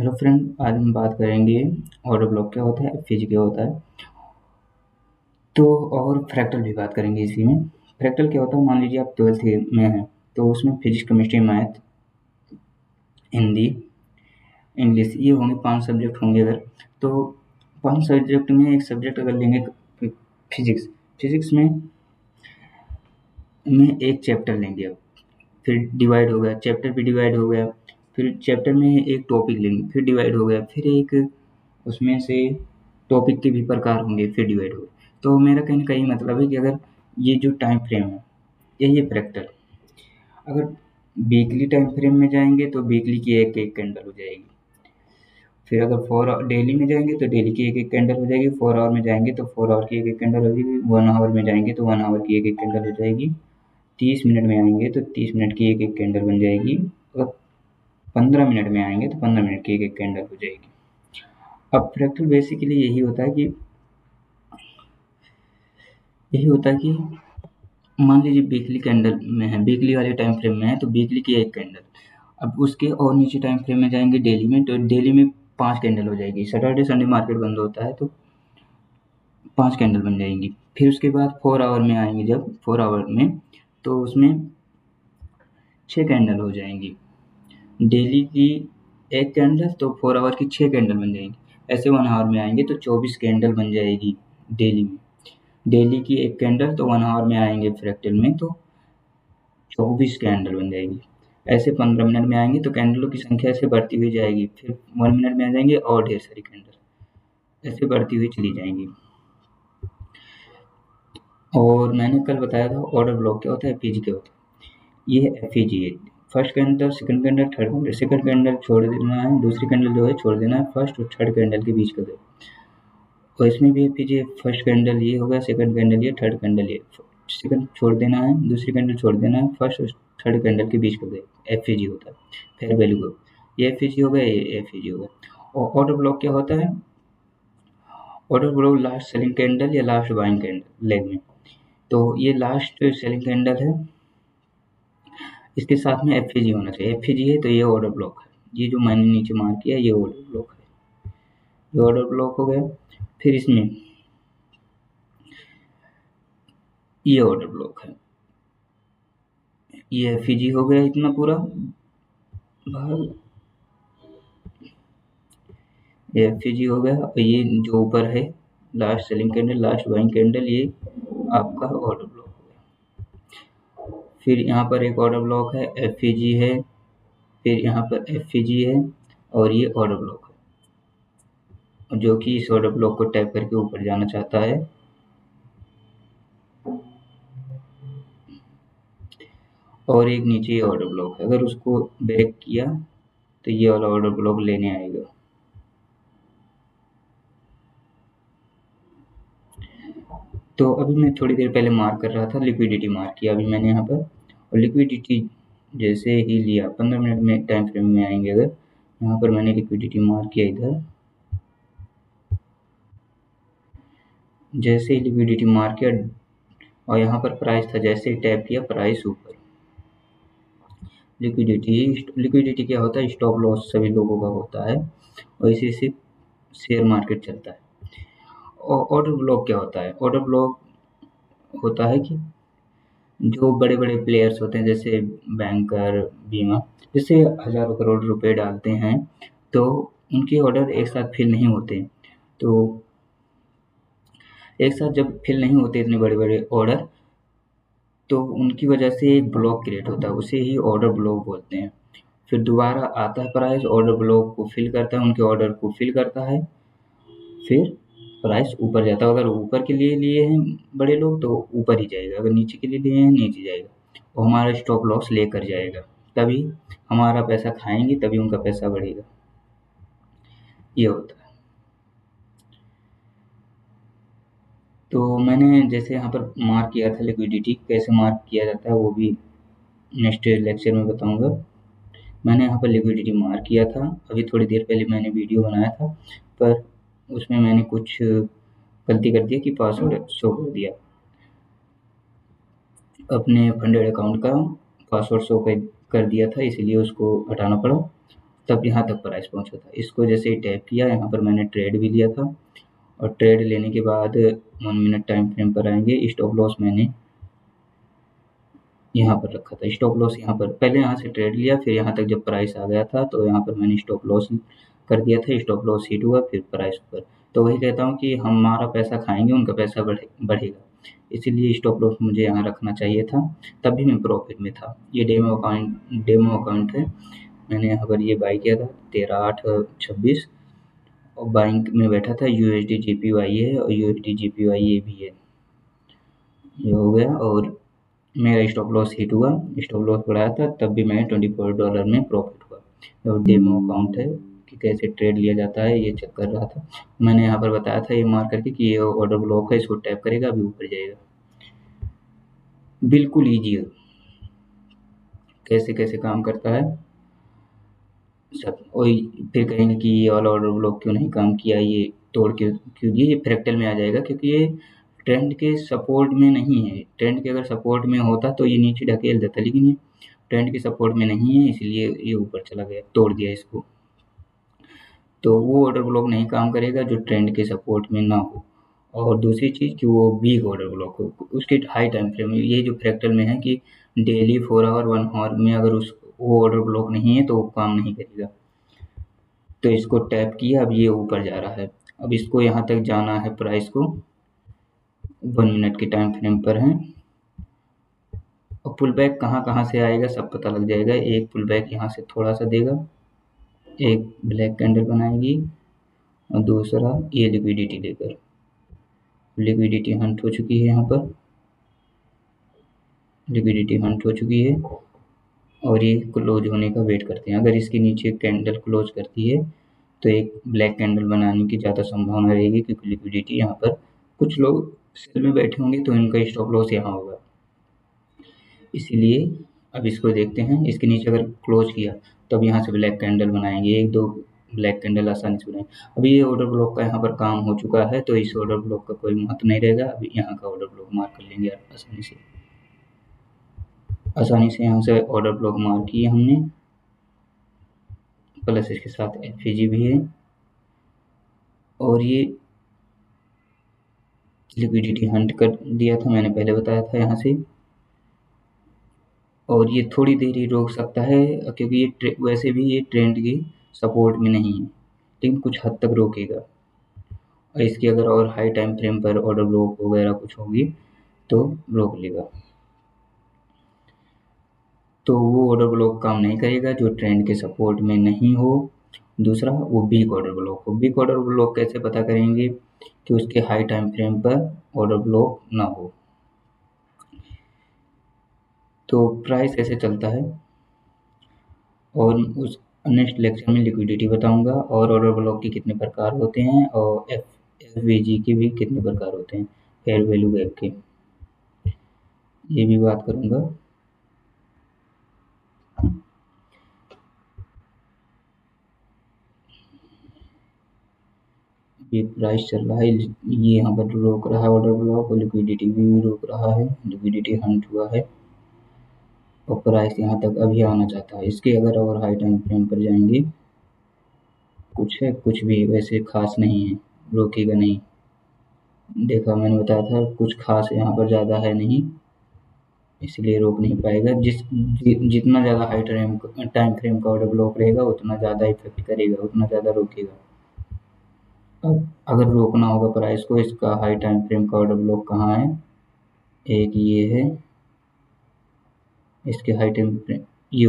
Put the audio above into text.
Hello friend, आज हम बात करेंगे ऑर्डर ब्लॉक क्या होता है, एफपीजी क्या होता है। तो और फ्रैक्टल भी बात करेंगे इसी में। फ्रैक्टल क्या होता है, मान लीजिए आप 12th में हैं तो उसमें physics, chemistry, math, Hindi, English ये होंगे 5 सब्जेक्ट होंगे। अगर तो 5 सब्जेक्ट में एक सब्जेक्ट अगर लेंगे फिजिक्स, फिजिक्स में एक चैप्टर लेंगे। अब फिर डिवाइड हो गया, चैप्टर भी डिवाइड हो गया, फिर चैप्टर में एक टॉपिक लेंगे, फिर डिवाइड हो गया, फिर एक उसमें से टॉपिक के भी प्रकार होंगे, फिर डिवाइड हो गए। तो मेरा कहने का ये मतलब है कि अगर ये जो टाइम फ्रेम है, यही है प्रैक्टिकल। अगर वीकली टाइम फ्रेम में जाएंगे तो वीकली की एक एक कैंडल हो जाएगी। फिर अगर 4 डेली में जाएंगे तो डेली की एक एक कैंडल हो जाएगी। 4 आवर में जाएंगे तो 4 आवर की एक एक कैंडल हो जाएगी। 1 आवर में जाएंगे तो 1 आवर की एक एक कैंडल हो जाएगी। 30 मिनट में आएंगे तो 30 मिनट की एक एक कैंडल बन जाएगी। अगर 15 मिनट में आएंगे तो 15 मिनट की एक एक कैंडल हो जाएगी। अब फ्रैक्टल बेसिकली यही होता है कि मान लीजिए वीकली कैंडल में है, वीकली वाले टाइम फ्रेम में है तो वीकली की एक कैंडल। अब उसके और नीचे टाइम फ्रेम में जाएंगे डेली में, तो डेली में 5 कैंडल हो जाएगी। सैटरडे संडे मार्केट बंद होता है तो 5 कैंडल बन जाएंगी। फिर उसके बाद 4 आवर में आएंगे, जब 4 आवर में तो उसमें 6 कैंडल हो जाएंगी। डेली की एक कैंडल तो 4 आवर की 6 कैंडल बन जाएंगी। ऐसे 1 आवर में आएंगे तो 24 कैंडल बन जाएगी डेली में। डेली की एक कैंडल तो 1 आवर में आएंगे फ्रैक्टल में तो 24 कैंडल बन जाएगी। ऐसे 15 मिनट में आएंगे तो कैंडलों की संख्या ऐसे बढ़ती हुई जाएगी। फिर 1 मिनट में आ जाएंगे और ढेर सारी कैंडल ऐसे बढ़ती हुई चली जाएंगी। और मैंने कल बताया था ऑर्डर ब्लॉक क्या होता है, एफईजी क्या होता है। ये एफईजी है, first candle, second candle, third candle. Second candle छोड़ देना है, दूसरी कैंडल जो है छोड़ देना है, फर्स्ट और थर्ड कैंडल के बीच का दो। और इसमें भी एफईजी है, फर्स्ट कैंडल ये होगा, सेकंड कैंडल ये, थर्ड कैंडल ये। सेकंड छोड़ देना है, दूसरी कैंडल छोड़ देना है, फर्स्ट और थर्ड कैंडल के बीच का गैप एफईजी होता है। फेयर वैल्यू गैप, ये एफईजी हो गया, ये एफईजी हो गया। और ऑर्डर ब्लॉक क्या होता है, order block last selling candle या लास्ट बाइंग कैंडल लेग में। तो ये लास्ट सेलिंग कैंडल है, इसके साथ में एफईजी होना चाहिए। एफईजी है तो ये ऑर्डर ब्लॉक है। ये जो मैंने नीचे मार्क किया ये ऑर्डर ब्लॉक है, ये ऑर्डर ब्लॉक हो गया। फिर इसमें ये ऑर्डर ब्लॉक है, ये एफईजी हो गया इतना पूरा भाग, ये एफईजी हो गया। और ये जो ऊपर है last selling candle, last buying candle, ये आपका ऑर्डर ब्लॉक हो गया। फिर यहाँ पर एक ऑर्डर ब्लॉक है, एफईजी है, फिर यहाँ पर एफईजी है और ये ऑर्डर ब्लॉक है, जो कि इस ऑर्डर ब्लॉक को टैप करके ऊपर जाना चाहता है। और एक नीचे ये ऑर्डर ब्लॉक है, अगर उसको ब्रेक किया तो ये वाला ऑर्डर ब्लॉक लेने आएगा। तो अभी मैं थोड़ी देर पहले मार्क कर रहा था, लिक्विडिटी मार्क किया अभी मैंने यहाँ पर। और लिक्विडिटी जैसे ही लिया 15 मिनट में टाइम फ्रेम में आएंगे, अगर यहाँ पर मैंने लिक्विडिटी मार्क किया इधर, जैसे ही लिक्विडिटी मार्क किया और यहाँ पर प्राइस था, जैसे ही टैप किया प्राइस ऊपर। लिक्विडिटी क्या होता है, स्टॉप लॉस सभी लोगों का होता है और इसी से शेयर मार्केट चलता है। और ऑर्डर ब्लॉक क्या होता है, ऑर्डर ब्लॉक होता है कि जो बड़े बड़े प्लेयर्स होते हैं जैसे बैंकर, बीमा, जैसे हजारों करोड़ रुपए डालते हैं तो उनके ऑर्डर एक साथ फिल नहीं होते। तो एक साथ जब फिल नहीं होते इतने बड़े बड़े ऑर्डर, तो उनकी वजह से एक ब्लॉक क्रिएट होता है, उसे ही ऑर्डर ब्लॉक बोलते हैं। फिर दोबारा आता है प्राइस, ऑर्डर ब्लॉक को फिल करता है, उनके ऑर्डर को फिल करता है, फिर प्राइस ऊपर जाता है। अगर ऊपर के लिए लिए हैं बड़े लोग तो ऊपर ही जाएगा, अगर नीचे के लिए लिए हैं नीचे जाएगा। वो हमारा स्टॉप लॉस लेकर जाएगा, तभी हमारा पैसा खाएंगे, तभी उनका पैसा बढ़ेगा। ये होता है। तो मैंने जैसे यहाँ पर मार्क किया था लिक्विडिटी, कैसे मार्क किया जाता है वो भी नेक्स्ट लेक्चर में बताऊंगा। मैंने यहाँ पर लिक्विडिटी मार्क किया था, अभी थोड़ी देर पहले मैंने वीडियो बनाया था, पर उसमें मैंने कुछ गलती कर दिया कि पासवर्ड शो कर दिया, अपने फंडेड अकाउंट का पासवर्ड शो कर दिया था, इसीलिए उसको हटाना पड़ा। तब यहाँ तक प्राइस पहुँचा था। इसको जैसे ही टैप किया, यहाँ पर मैंने ट्रेड भी लिया था, और ट्रेड लेने के बाद 1 मिनट टाइम फ्रेम पर आएंगे। स्टॉप लॉस मैंने यहाँ पर रखा था, स्टॉप लॉस यहाँ पर पहले यहाँ से ट्रेड लिया, फिर यहाँ तक जब प्राइस आ गया था तो यहाँ पर मैंने स्टॉप लॉस कर दिया था। स्टॉप लॉस हिट हुआ, फिर प्राइस ऊपर। तो वही कहता हूँ कि हमारा पैसा खाएंगे, उनका पैसा बढ़ेगा, इसीलिए स्टॉप लॉस मुझे यहाँ रखना चाहिए था, तब भी मैं प्रॉफिट में था। ये डेमो अकाउंट है। मैंने यहाँ पर ये बाई किया था 13/8/26, और बाइंग में बैठा था। USD JPY है, और USD JPY ये भी है। ये हो गया, और मेरा स्टॉप लॉस हिट हुआ, स्टॉप लॉस बढ़ाया था, तब भी मैं $24 में प्रॉफिट हुआ। और डेमो अकाउंट है कि कैसे ट्रेड लिया जाता है, ये चेक कर रहा था। मैंने यहाँ पर बताया था ये मार्क करके कि ये ऑर्डर ब्लॉक है, इसको टैप करेगा अभी ऊपर जाएगा। बिल्कुल ईजी है, कैसे कैसे काम करता है सब। वही फिर कहेंगे कि ये वाला ऑर्डर ब्लॉक क्यों नहीं काम किया, ये तोड़ क्यों दिए। ये फ्रैक्टल में आ जाएगा, क्योंकि ये ट्रेंड के सपोर्ट में नहीं है। ट्रेंड के अगर सपोर्ट में होता तो ये नीचे ढकेल देता, लेकिन ये ट्रेंड के सपोर्ट में नहीं है, इसलिए ये ऊपर चला गया, तोड़ दिया इसको। तो वो ऑर्डर ब्लॉक नहीं काम करेगा जो ट्रेंड के सपोर्ट में ना हो। और दूसरी चीज़ कि वो वीक ऑर्डर ब्लॉक हो, उसके हाई टाइम फ्रेम में। ये जो फ्रैक्टल में है कि डेली 4 आवर 1 आवर में अगर वो ऑर्डर ब्लॉक नहीं है तो वो काम नहीं करेगा। तो इसको टैप किया, अब ये ऊपर जा रहा है। अब इसको यहाँ तक जाना है, प्राइस को 1 मिनट के टाइम फ्रेम पर है। और पुल बैक कहाँ कहाँ से आएगा सब पता लग जाएगा। एक पुल बैक यहाँ से थोड़ा सा देगा, एक ब्लैक कैंडल बनाएगी, और दूसरा ये लिक्विडिटी देकर। लिक्विडिटी हंट हो चुकी है, यहाँ पर लिक्विडिटी हंट हो चुकी है, और ये क्लोज होने का वेट करते हैं। अगर इसके नीचे कैंडल क्लोज करती है तो एक ब्लैक कैंडल बनाने की ज़्यादा संभावना रहेगी, क्योंकि लिक्विडिटी यहाँ पर कुछ लोग सेल में बैठे होंगे, तो इनका स्टॉप लॉस यहाँ होगा। इसीलिए अब इसको देखते हैं, इसके नीचे अगर क्लोज किया तो अब यहाँ से ब्लैक कैंडल बनाएंगे, 1-2 ब्लैक कैंडल आसानी से बनाएंगे। अभी ये ऑर्डर ब्लॉक का यहाँ पर काम हो चुका है, तो इस ऑर्डर ब्लॉक का कोई महत्व नहीं रहेगा। अभी यहाँ का ऑर्डर ब्लॉक मार्क कर लेंगे आसानी से यहाँ से ऑर्डर ब्लॉक मार्क किए हमने, प्लस इसके साथ FAG भी है, और ये लिक्विडिटी हंट कर दिया था, मैंने पहले बताया था यहाँ से। और ये थोड़ी देर ही रोक सकता है, क्योंकि ये वैसे भी ये ट्रेंड की सपोर्ट में नहीं है, लेकिन कुछ हद तक रोकेगा। और इसकी अगर और हाई टाइम फ्रेम पर ऑर्डर ब्लॉक वगैरह कुछ होगी तो रोक लेगा। तो वो ऑर्डर ब्लॉक काम नहीं करेगा जो ट्रेंड के सपोर्ट में नहीं हो। दूसरा, वो वीक ऑर्डर ब्लॉक हो। वीक ऑर्डर ब्लॉक कैसे पता करेंगे कि उसके हाई टाइम फ्रेम पर ऑर्डर ब्लॉक ना हो। तो प्राइस कैसे चलता है, और उस नेक्स्ट लेक्चर में लिक्विडिटी बताऊंगा, और ऑर्डर ब्लॉक के कितने प्रकार होते हैं, और FVG के भी कितने प्रकार होते हैं, फेयर वैल्यू गैप के, ये भी बात करूंगा। ये प्राइस चल रहा है, ये यहाँ पर रोक रहा है ऑर्डर ब्लॉक, और लिक्विडिटी भी रोक रहा है, लिक्विडिटी हंट हुआ है, और प्राइस यहाँ तक अभी आना चाहता है। इसके अगर और हाई टाइम फ्रेम पर जाएंगे, कुछ है, कुछ भी वैसे खास नहीं है, रोकेगा नहीं। देखा, मैंने बताया था कुछ खास यहाँ पर ज़्यादा है नहीं, इसलिए रोक नहीं पाएगा। जितना ज़्यादा हाई टाइम फ्रेम का ऑर्डर ब्लॉक रहेगा, उतना ज़्यादा इफेक्ट करेगा, उतना ज़्यादा रोकेगा। अब अगर रोकना होगा प्राइस को, इसका हाई टाइम फ्रेम का ऑर्डर ब्लॉक कहाँ है, एक ये है, इसके हाई टाइम फ्रेम ये